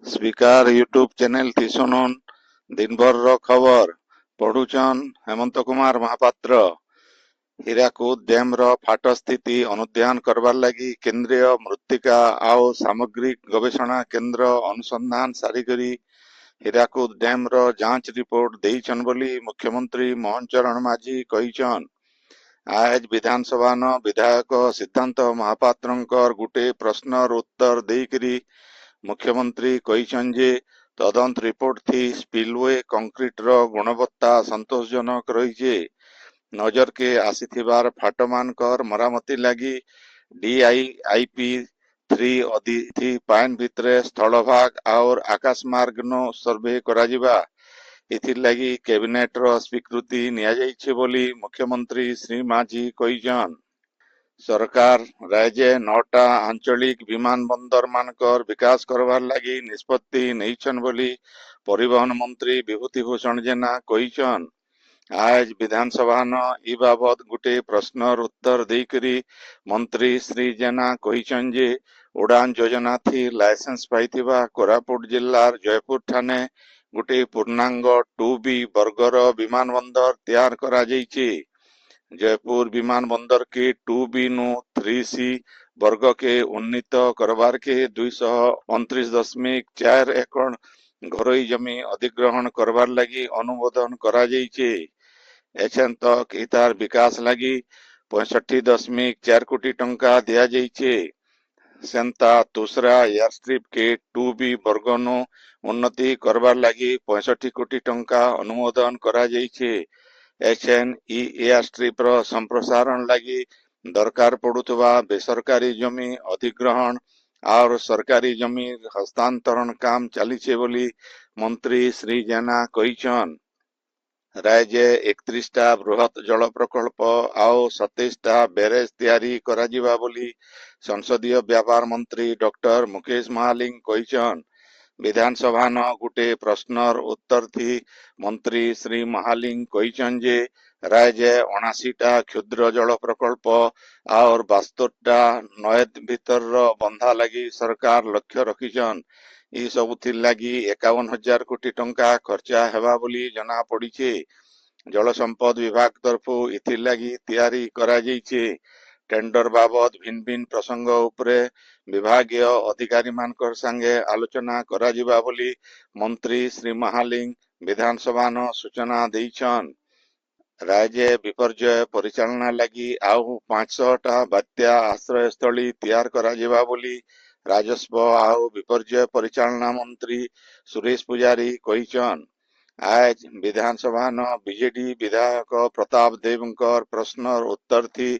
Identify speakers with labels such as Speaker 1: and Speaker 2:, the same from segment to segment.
Speaker 1: ସ୍ପିକାର YouTube channel ଥି ଶୁନୁନ୍ ଦିନଭରର ଖବର ପଢୁଛନ୍ ହେମନ୍ତ କୁମାର ମହାପାତ୍ର। ହୀରାକୁଦ ଡ୍ୟାମର ଫାଟ ସ୍ଥିତି ଅନୁଧ୍ୟାନ କରବାର ଲାଗି କେନ୍ଦ୍ରୀୟ ମୃତ୍ତିକା ଆଉ ସାମଗ୍ରିକ ଗବେଷଣା କେନ୍ଦ୍ର ଅନୁସନ୍ଧାନ ସାରିକରି ହୀରାକୁଦ ଡ୍ୟାମର ଯାଞ୍ଚ ରିପୋର୍ଟ ଦେଇଛନ୍ ବୋଲି ମୁଖ୍ୟମନ୍ତ୍ରୀ ମୋହନ ଚରଣ ମାଝୀ କହିଛନ୍। ଆଜ ବିଧାନସଭାନ ବିଧାୟକ ସିଦ୍ଧାନ୍ତ ମହାପାତ୍ରଙ୍କର ଗୁଟେ ପ୍ରଶ୍ନର ଉତ୍ତର ଦେଇକରି ମୁଖ୍ୟମନ୍ତ୍ରୀ କହିଛନ୍ତି ଯେ ତଦନ୍ତ ରିପୋର୍ଟ ଥି ସ୍ପିଲୱେ କଂକ୍ରିଟର ଗୁଣବତ୍ତା ସନ୍ତୋଷଜନକ ରହିଛି। ନଜରକେ ଆସିଥିବାର ଫାଟମାନଙ୍କର ମରାମତି ଲାଗି DIIP 3 ଅଧି ପାଏନ୍ ଭିତରେ ସ୍ଥଳଭାଗ ଆଉ ଆକାଶମାର୍ଗନୁ ସର୍ଭେ କରାଯିବା। ଏଥିଲାଗି କ୍ୟାବିନେଟର ସ୍ୱୀକୃତି ନିଆଯାଇଛି ବୋଲି ମୁଖ୍ୟମନ୍ତ୍ରୀ ଶ୍ରୀ ମାଝୀ କହିଛନ୍। ସରକାର ରାଜ୍ୟ 9ଟା ଆଞ୍ଚଳିକ ବିମାନ ବନ୍ଦର ମାନଙ୍କର ବିକାଶ କରବାର ଲାଗି ନିଷ୍ପତ୍ତି ନେଇଛନ୍ ବୋଲି ପରିବହନ ମନ୍ତ୍ରୀ ବିଭୂତି ଭୂଷଣ ଜେନା କହିଛନ୍। ଆଜ ବିଧାନସଭାନ ଇ ବାବଦ ଗୁଟେ ପ୍ରଶ୍ନର ଉତ୍ତର ଦେଇକରି ମନ୍ତ୍ରୀ ଶ୍ରୀ ଜେନା କହିଛନ୍ ଯେ ଉଡ଼ାନ ଯୋଜନା ଥି ଲାଇସେନ୍ସ ପାଇଥିବା କୋରାପୁଟ ଜିଲ୍ଲାର ଜୟପୁର ଠାନେ ଗୁଟେ ପୂର୍ଣ୍ଣାଙ୍ଗ 2B ବର୍ଗର ବିମାନ ବନ୍ଦର ତିଆର କରାଯାଇଛି। जयपुर विमान बंदर के 2B नु 3C वर्ग के उन्नीत करबार के 229.4 एकड़ घरोई जमी अधिग्रहण करबार लगी अनुमोदन करा जाइछे। एछन तक इतार विकास लगी 65.4 कोटी टंका दिया जाइछे। सेंता दूसरा एयरस्ट्रिप के 2B वर्ग नु उन्नति करबार लगी 65 कोटी टंका अनुमोदन करा जाइछे। HNE एयरस्ट्रिपर संप्रसारण लगी दरकार पड़ुवा बेसरकारी जमी अधिग्रहण और सरकारी जमी हस्तांतरण काम चलीछे बोली मंत्री श्री जेना कहिछन। राज्य 31टा बृहत जल प्रकल्प आउ 27टा बैरेज तैयारी कराजिबा बोली संसदीय व्यापार मंत्री डॉक्टर मुकेश महालिंग कहिछन। विधानसभा न गुटे प्रश्नर उत्तर थी मंत्री श्री महालिंग कहिछन जे राज्य 79टा क्षुद्र जल प्रकल्प और 72टा नयद भीतर बंधा लगी सरकार लक्ष्य रखिछन। ई सबुथि लगी 51,000 कोटी टंका खर्चा हेबा बोली जना पड़ीछे। जल संपद विभाग तरफु इथि लगी तैयारी करा जाइछे। टेंडर बाबद भिन्न भिन्न प्रसंग उपरे विभागीय अधिकारी मानकर संगे आलोचना कराजिबा बोली मंत्री श्री महालिंग विधानसभा न सूचना देइछन। राज्य विपर्यय परिचालना लगी आउ 500टा बात्या आश्रय स्थली तैयार कराजिबा बोली राजस्व आउ विपर्यय परिचालना मंत्री सुरेश पुजारी कहिछन। आज विधानसभा न बीजेडी विधायक प्रताप देवकर प्रश्नर उत्तर थी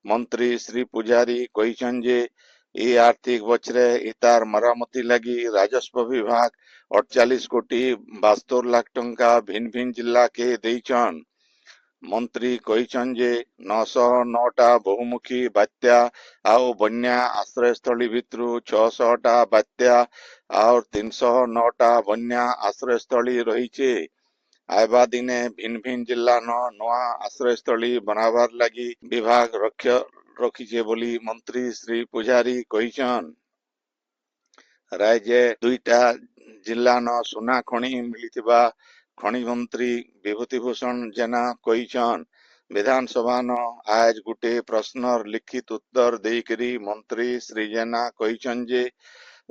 Speaker 1: मंत्री श्री पुजारी कहिछन जे ई आर्थिक बछरे इतार मरामती लगी राजस्व विभाग 48 कोटी 72 लाख टंका भिन्न भिन्न जिला के देइछन। मंत्री कहिछन जे 909टा बहुमुखी बात्या आउ बन्या आश्रय स्थली भितरु 600टा बात्या और 309टा बन्या आश्रय स्थली रहीछे। आयबा दिने भिन्न भिन्न जिला न नवा आश्रय स्थली बनाबार लगी विभाग रखिछे बोली मंत्री श्री पुजारी कहिछन। राज्य 2टा जिला न सुना खणी मिलिथिबा खणी मंत्री विभूति भूषण जेना कहिछन। विधानसभा न आज गुटे प्रश्नर लिखित उत्तर देकरी मंत्री श्री जेना कहिछन जे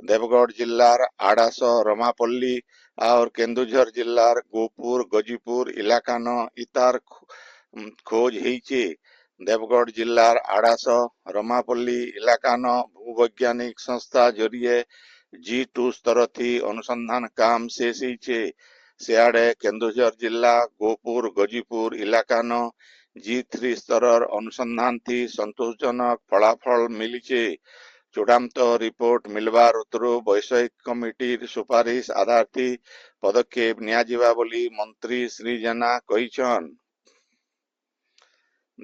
Speaker 1: देवगढ़ जिल्लार आड़ास रमापल्ली और केन्दुझर जिल्लार गोपुर गजीपुर इलाका न इतार खोज हेइछे। देवगढ़ जिल्लार आड़ास रमापल्ली इलाका न भूवैज्ञानिक संस्था जरिए G2 स्तर थी अनुसंधान काम शेष हेइछे। सियाड़े केन्दुझर जिल्ला गोपुर गजीपुर इलाका न G3 स्तरर अनुसंधान थी संतोषजनक फलाफल मिलिछे। चूड़ाন্ত रिपोर्ट मिलबार उत्तरो वैषयिक कमिटीर सुपारिश आधार थी पदक्षेप नियाजिबा बोली मंत्री श्री जेना कहिछन।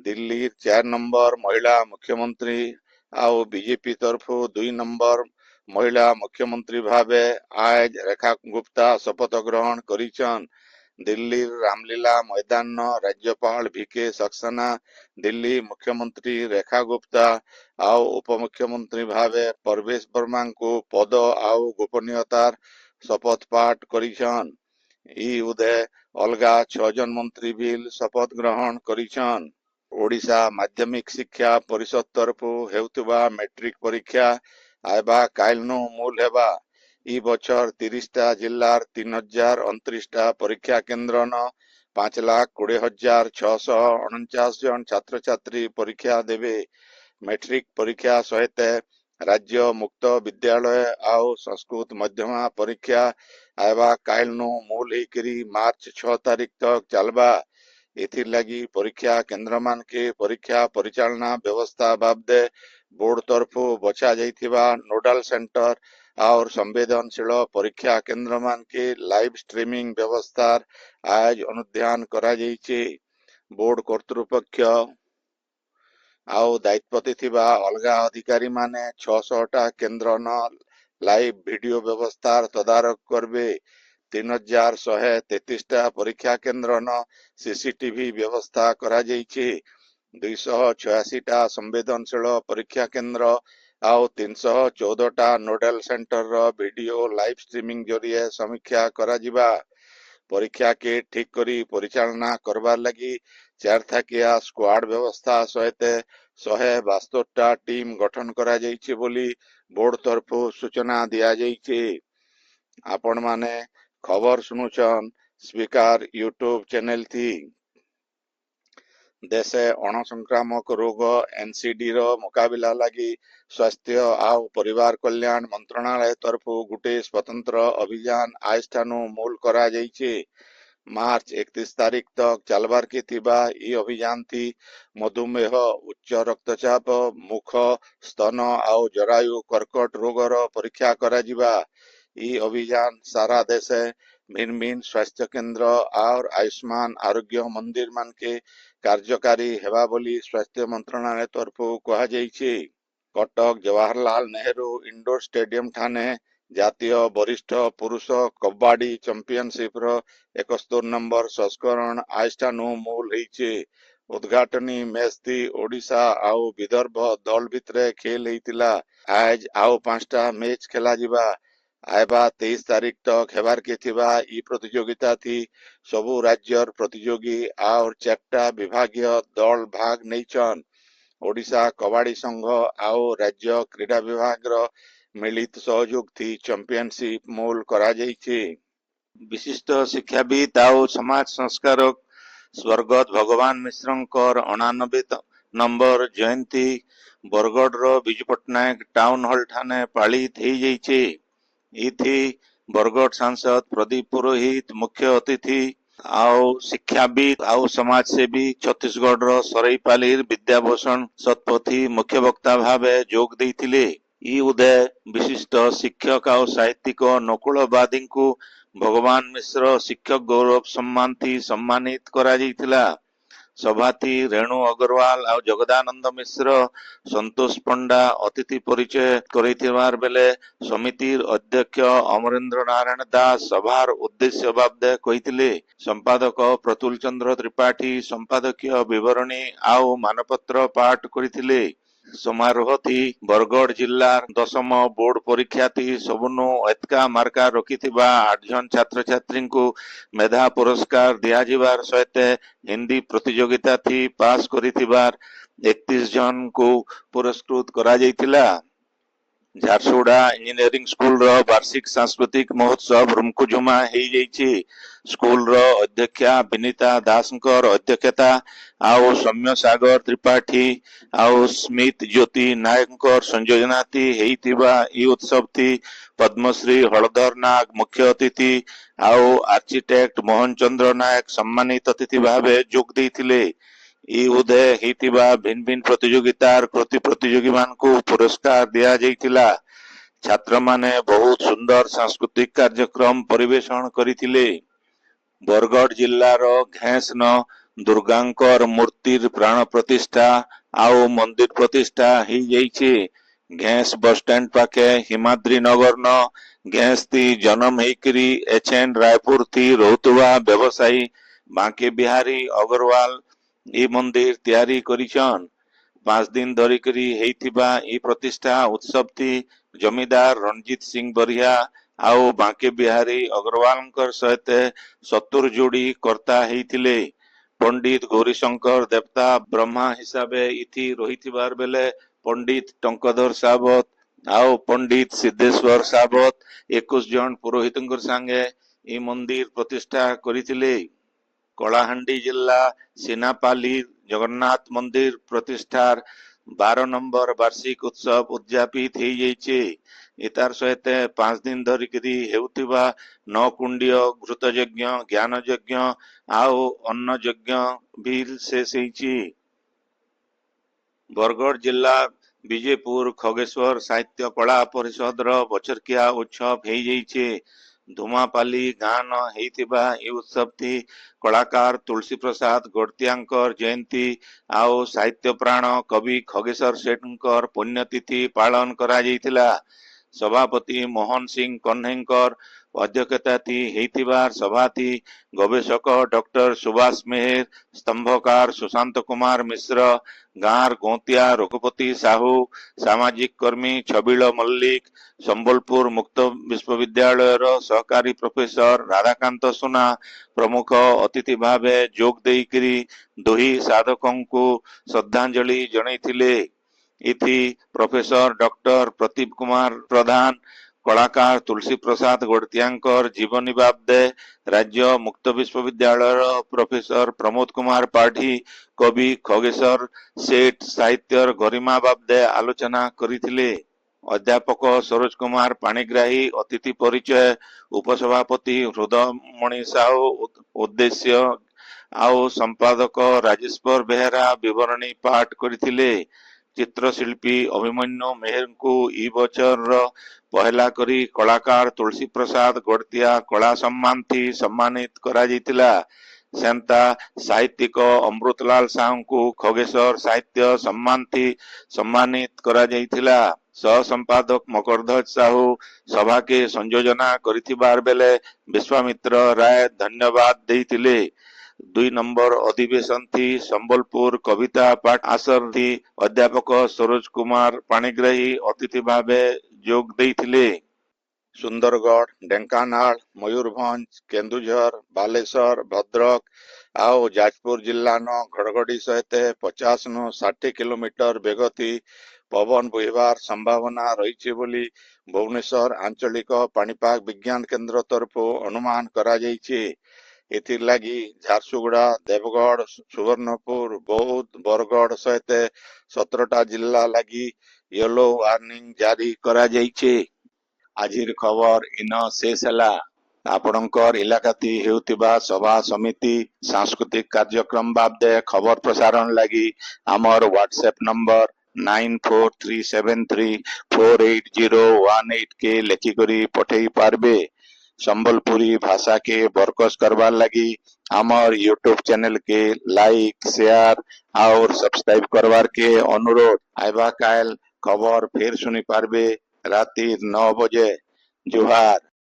Speaker 1: दिल्ली 4 नंबर महिला मुख्यमंत्री आउ बीजेपी तरफु 2 नंबर महिला मुख्यमंत्री भावे आज रेखा गुप्ता शपथ ग्रहण करिछन। दिल्ली रामलीला मैदान न राज्यपाल VK सक्सेना दिल्ली मुख्यमंत्री रेखा गुप्ता आउ उपमुख्यमंत्री भावे परवेश वर्मा को पद आउ गोपनीयतार शपथ पाठ करिछन। ଇ ଉଦେ ଅଲଗା 6 ଜଣ ମନ୍ତ୍ରୀ ବିଲ୍ ଶପଥ ଗ୍ରହଣ କରିଛନ୍। ଓଡ଼ିଶା ମାଧ୍ୟମିକ ଶିକ୍ଷା ପରିଷଦ ତରଫରୁ ହେଉଥିବା ମେଟ୍ରିକ ପରୀକ୍ଷା ଆଇବା କାଲିନୁ ମୂଲ ହେବା। ଇ ବছର 30ଟା ଜିଲ୍ଲାର 3029ଟା ପରୀକ୍ଷା କେନ୍ଦ୍ରନ 5,20,649 ଜଣ ଛାତ୍ରଛାତ୍ରୀ ପରୀକ୍ଷା ଦେବେ। ମେଟ୍ରିକ ପରୀକ୍ଷା ସହିତ ରାଜ୍ୟ ମୁକ୍ତ ବିଦ୍ୟାଳୟ ଆଉ ସଂସ୍କୃତ ମଧ୍ୟମା ପରୀକ୍ଷା ଆଇବା କାଲିନୁ ମୂଲ ହେଇକରି ମାର୍ଚ୍ଚ 6 ତାରିଖ ତକ ଚାଲବା। ଏଥିର ଲାଗି ପରୀକ୍ଷା କେନ୍ଦ୍ର ମାନକେ ପରୀକ୍ଷା ପରିଚାଳନା ବ୍ୟବସ୍ଥା ବାବଦେ ବୋର୍ଡ ତରଫରୁ ବଛା ଯାଇଥିବା ନୋଡାଲ ସେଣ୍ଟର और संवेदनशील परीक्षा केन्द्र मानके लाइव स्ट्रीमिंग व्यवस्था आज अनुध्यान करा जाइछे। बोर्ड कर्तृपक्ष आउ दायित्वते थिबा अलगा अधिकारी माने 600टा केन्द्र न लाइव वीडियो व्यवस्था तदारक करबे। 3,133टा परीक्षा केन्द्र न सीसीटीवी व्यवस्था करा जाइछे। 286टा संवेदनशील परीक्षा केन्द्र आउ 314टा नोडल सेंटर रो वीडियो लाइव स्ट्रीमिंग जरिए समीक्षा करा जिबा। परीक्षा के ठीक करी परिचालना करबार लगी 4 थाकिया स्क्वाड व्यवस्था सहित 172टा टीम गठन करा जाइछे बोली बोर्ड तरफु सूचना दिया जाइछे। आपण माने खबर सुनुछन स्पीकर यूट्यूब चैनल थी। देशे अणसंक्रामक रोग एनसीडी रो मुकाबिला लगी स्वास्थ्य आउ परिवार कल्याण मंत्रणालय तरफु गुटे स्वतंत्र अभियान आज ठानु मूल करा जाइछे। मार्च 31 तारीख तक चलबार के थिबा ई अभियान थी मधुमेह उच्च रक्तचाप मुख स्तन आउ जरायु कर्कट रोगर परीक्षा करा जिबा। ई अभियान सारा देशे भिन्न भिन्न स्वास्थ्य केन्द्र और आयुष्मान आरोग्य मंदिर मान के कार्यकारी हेबा बोली स्वास्थ्य मंत्रणालय तरफु कहा जाइछे। कटक जवाहरलाल नेहरू इंडोर स्टेडियम ठाने जातीय वरिष्ठ पुरुष कब्बाडी चैंपियनशिप रो 71 नंबर संस्करण आज ठानु मूल होइछे। उद्घाटनी मैच थी ओडिशा आउ विदर्भ दल भितरे खेल हेतिला। आज आउ 5टा मैच खेला जिबा। आयबा 23 तारीख तक हेबार के थिबा ई प्रतियोगिता थी सबु राज्यर प्रतियोगी और 4टा विभागीय दल भाग नैछन। ओडिशा कबाड़ी संघ आउ राज्य क्रीडा विभाग रो मिलित सहयोग थी चैंपियनशिप मूल करा जाइछे। विशिष्ट शिक्षाविद आउ समाज संस्कारक स्वर्गत भगवान मिश्रंकर 99 नंबर जयंती बरगढ़ रो बिजू पट्टनायक टाउन हॉल ठाने पालित हो जाइछे। इथि बरगढ़ सांसद प्रदीप पुरोहित मुख्य अतिथि आउ शिक्षाविद आउ समाज सेवी छत्तीसगढ़ रो सराईपालीर विद्याभूषण शतपथी मुख्य वक्ता भावे जोग देइथिले। ई उदय विशिष्ट शिक्षक आउ साहित्यिक नकुल बादी को भगवान मिश्र शिक्षक गौरव सम्मान थी सम्मानित करा जाइथिला। सभाथी रेणु अग्रवाल और जगदानंद मिश्र संतोष पंडा अतिथि परिचय करिथिबार बेले समितिर अध्यक्ष अमरेंद्र नारायण दास सभार उद्देश्य बाबदे कहिथिले। संपादक प्रतुल चंद्र त्रिपाठी संपादकीय विवरणी आउ मानपत्र पाठ करिथिले। समारोह थी बरगढ़ जिल्लार 10ମ बोर्ड परीक्षा थी सबुनु एतका मार्का रखिथिबा 8 जन छात्र छात्री को मेधा पुरस्कार दिया जिबार सहित हिंदी प्रतियोगिता थी पास करिथिबार 31 जन को पुरस्कृत करा जाइथिला। झारसुगुड़ा इंजीनियरिंग स्कूल रो वार्षिक सांस्कृतिक महोत्सव रुमकुजुमा हो जाइछे। स्कूल रो अध्यक्षा विनीता दासंकर अध्यक्षता आउ सौम्य सागर त्रिपाठी आउ स्मित ज्योति नायकंकर संयोजना थी हेइतिबा ई उत्सव थी पद्मश्री हलधर नाग मुख्य अतिथि आउ आर्किटेक्ट मोहन चंद्र नायक सम्मानित अतिथि भावे जोग देइथिले। ई उदय हेतिबा भिन्न भिन्न प्रतियोगितार कृति प्रतियोगी मान को पुरस्कार दिया जाइथिला। छात्र माने बहुत सुंदर सांस्कृतिक कार्यक्रम परिवेषण करिथिले। बरगढ़ जिल्लार घेस न दुर्गांकर मूर्तिर प्राण प्रतिष्ठा आउ मंदिर प्रतिष्ठा हो जाइछे। घेस बस स्टैंड पाखे हिमाद्री नगर न घेस थी जन्म हेकरी एचएन रायपुर थी रोहुतुवा व्यवसायी बांके बिहारी अग्रवाल ई मंदिर तैयारी करिछन। 5 दिन धरिकरी हेइथिबा ई प्रतिष्ठा उत्सव थी जमीदार रणजीत सिंह बरिया ଆଉ ବାଙ୍କେ ବିହାରୀ ଅଗ୍ରୱାଲଙ୍କର ସହିତ 70 ଯୋଡ଼ି କର୍ତ୍ତା ହେଇଥିଲେ। ପଣ୍ଡିତ ଗୌରୀଶଙ୍କର ଦେବତା ବ୍ରହ୍ମା ହିସାବେ ଇଥି ରହିଥିବାର ବେଲେ ପଣ୍ଡିତ ଟଙ୍କଧର ସାବତ ଆଉ ପଣ୍ଡିତ ସିଦ୍ଧେଶ୍ୱର ସାବତ 21 ଜଣ ପୁରୋହିତଙ୍କର ସାଙ୍ଗେ এই ମନ୍ଦିର ପ୍ରତିଷ୍ଠା କରିଥିଲେ। କଳାହାଣ୍ଡି ଜିଲ୍ଲା ସିନାପାଲି ଜଗନ୍ନାଥ ମନ୍ଦିର ପ୍ରତିଷ୍ଠାର 12 নম্বর ବାର୍ଷିକ ଉତ୍ସବ ଉଦଯାପିତ ହେଇଯାଇଛି। ଏତାର ସହିତ 5 ଦିନ ଧରିକିରି ହେଉଥିବା 9 କୁଣ୍ଡୀୟ ଘୃତ ଯଜ୍ଞ, ଜ୍ଞାନ ଯଜ୍ଞ ଆଉ ଅନ୍ନ ଯଜ୍ଞ ବି ଶେଷ ହେଇଛି। ବରଗଡ଼ ଜିଲ୍ଲା ବିଜେପୁର ଖଗେଶ୍ୱର ସାହିତ୍ୟ କଳା ପରିଷଦର ବଛରକିଆ ଉତ୍ସବ ହେଇଯାଇଛି। ଧୁମାପାଲି ଗାଁନ ହେଇଥିବା ଏହି ଉତ୍ସବଟି କଳାକାର ତୁଳସୀ ପ୍ରସାଦ ଗଡ଼ତିଆଙ୍କର ଜୟନ୍ତୀ ଆଉ ସାହିତ୍ୟ ପ୍ରାଣ କବି ଖଗେଶ୍ୱର ସେଠଙ୍କର ପୁଣ୍ୟତିଥି ପାଳନ କରାଯାଇଥିଲା। ସଭାପତି ମୋହନ ସିଂ କହ୍ନେଇଙ୍କର ଅଧ୍ୟକ୍ଷତାତି ହେଇଥିବାର ସଭାଟି ଗବେଷକ ଡକ୍ଟର ସୁଭାଷ ମେହେର, ସ୍ତମ୍ଭକାର ସୁଶାନ୍ତ କୁମାର ମିଶ୍ର, ଗାଁର ଗୌତିଆ ରଘୁପତି ସାହୁ, ସାମାଜିକ କର୍ମୀ ଛବିଳ ମଲ୍ଲିକ, ସମ୍ବଲପୁର ମୁକ୍ତ ବିଶ୍ୱବିଦ୍ୟାଳୟର ସହକାରୀ ପ୍ରଫେସର ରାଧାକାନ୍ତ ସୁନା ପ୍ରମୁଖ ଅତିଥି ଭାବେ ଯୋଗ ଦେଇକିରି ଦୁଇ ସାଧକଙ୍କୁ ଶ୍ରଦ୍ଧାଞ୍ଜଳି ଜଣାଇଥିଲେ। ଇଥି ପ୍ରଫେସର ଡକ୍ଟର ପ୍ରଦୀପ କୁମାର ପ୍ରଧାନ, କଳାକାର ତୁଳସୀ ପ୍ରସାଦ ଗଡ଼ତିଆଙ୍କର ଜୀବନୀ ବାବଦେ ରାଜ୍ୟ ମୁକ୍ତ ବିଶ୍ୱବିଦ୍ୟାଳୟର ପ୍ରଫେସର ପ୍ରମୋଦ କୁମାର ପାଢ଼ୀ କବି ଖଗେଶ୍ୱର ସେଠ ସାହିତ୍ୟର ଗରିମା ବାବଦେ ଆଲୋଚନା କରିଥିଲେ। ଅଧ୍ୟାପକ ସରୋଜ କୁମାର ପାଣିଗ୍ରାହୀ ଅତିଥି ପରିଚୟ, ଉପସଭାପତି ହୃଦୟମଣି ସାହୁ ଉଦ୍ଦେଶ୍ୟ ଆଉ ସମ୍ପାଦକ ରାଜେଶ୍ୱର ବେହେରା ବିବରଣୀ ପାଠ କରିଥିଲେ। ଚିତ୍ରଶିଳ୍ପୀ ଅଭିମନ୍ୟୁ ମେହେରଙ୍କୁ ଇ ବଛରର ପହେଲା କରି କଳାକାର ତୁଳସୀ ପ୍ରସାଦ ଗଡ଼ତିଆ କଳା ସମ୍ମାନଥି ସମ୍ମାନିତ କରାଯାଇଥିଲା। ସେନ୍ତା ସାହିତ୍ୟିକ ଅମୃତଲାଲ ସାହୁଙ୍କୁ ଖଗେଶ୍ୱର ସାହିତ୍ୟ ସମ୍ମାନଥି ସମ୍ମାନିତ କରାଯାଇଥିଲା। ସହ ସମ୍ପାଦକ ମକରଧ୍ୱଜ ସାହୁ ସଭାକେ ସଂଯୋଜନା କରିଥିବାର ବେଲେ ବିଶ୍ୱାମିତ୍ର ରାୟ ଧନ୍ୟବାଦ ଦେଇଥିଲେ। 2 নম্বর ଅଧିବେଶନ ଥି ସମ୍ବଲପୁର କବିତା ପାଠ ଆସର ଥି ଅଧ୍ୟାପକ ସରୋଜ କୁମାର ପାଣିଗ୍ରାହୀ ଅତିଥି ଭାବେ ଯୋଗ ଦେଇଥିଲେ। ସୁନ୍ଦରଗଡ଼, ଢେଙ୍କାନାଳ, ମୟୂରଭଞ୍ଜ, କେନ୍ଦୁଝର, ବାଲେଶ୍ୱର, ଭଦ୍ରକ ଆଉ ଯାଜପୁର ଜିଲ୍ଲାନ ଘଡ଼ଘଡ଼ି ସହିତ 50 ନୁ 60 କିଲୋମିଟର ବେଗତି ପବନ ବହିବାର ସମ୍ଭାବନା ରହିଛି ବୋଲି ଭୁବନେଶ୍ୱର ଆଞ୍ଚଳିକ ପାଣିପାଗ ବିଜ୍ଞାନ କେନ୍ଦ୍ର ତରଫରୁ ଅନୁମାନ କରାଯାଇଛି। ଏଥିଲାଗି ଝାରସୁଗୁଡ଼ା, ଦେବଗଡ଼, ସୁବର୍ଣ୍ଣପୁର, ବୌଦ୍ଧ, ବରଗଡ଼ ସହିତ 17ଟା ଜିଲ୍ଲା ଲାଗି ୟେଲୋ ୱାର୍ଣ୍ଣିଂ ଜାରି କରାଯାଇଛି। ଆଜିର ଖବର ଇନ ଶେଷ ହେଲା। ଆପଣଙ୍କର ଇଲାକାତି ହେଉଥିବା ସଭା ସମିତି ସାଂସ୍କୃତିକ କାର୍ଯ୍ୟକ୍ରମ ବାବଦେ ଖବର ପ୍ରସାରଣ ଲାଗି ଆମର ହ୍ୱାଟ୍ସଆପ ନମ୍ବର 9437348018 କେ ଲେଖିକରି ପଠେଇ ପାରବେ। ସମ୍ବଲପୁରୀ ଭାଷା के बरकस करवार लगी हमार यूट्यूब चैनल के लाइक, शेयर और सब्सक्राइब करवार के अनुरोध। आइबा काल खबर फिर सुनी पारबे राति 9 बजे। जुहार।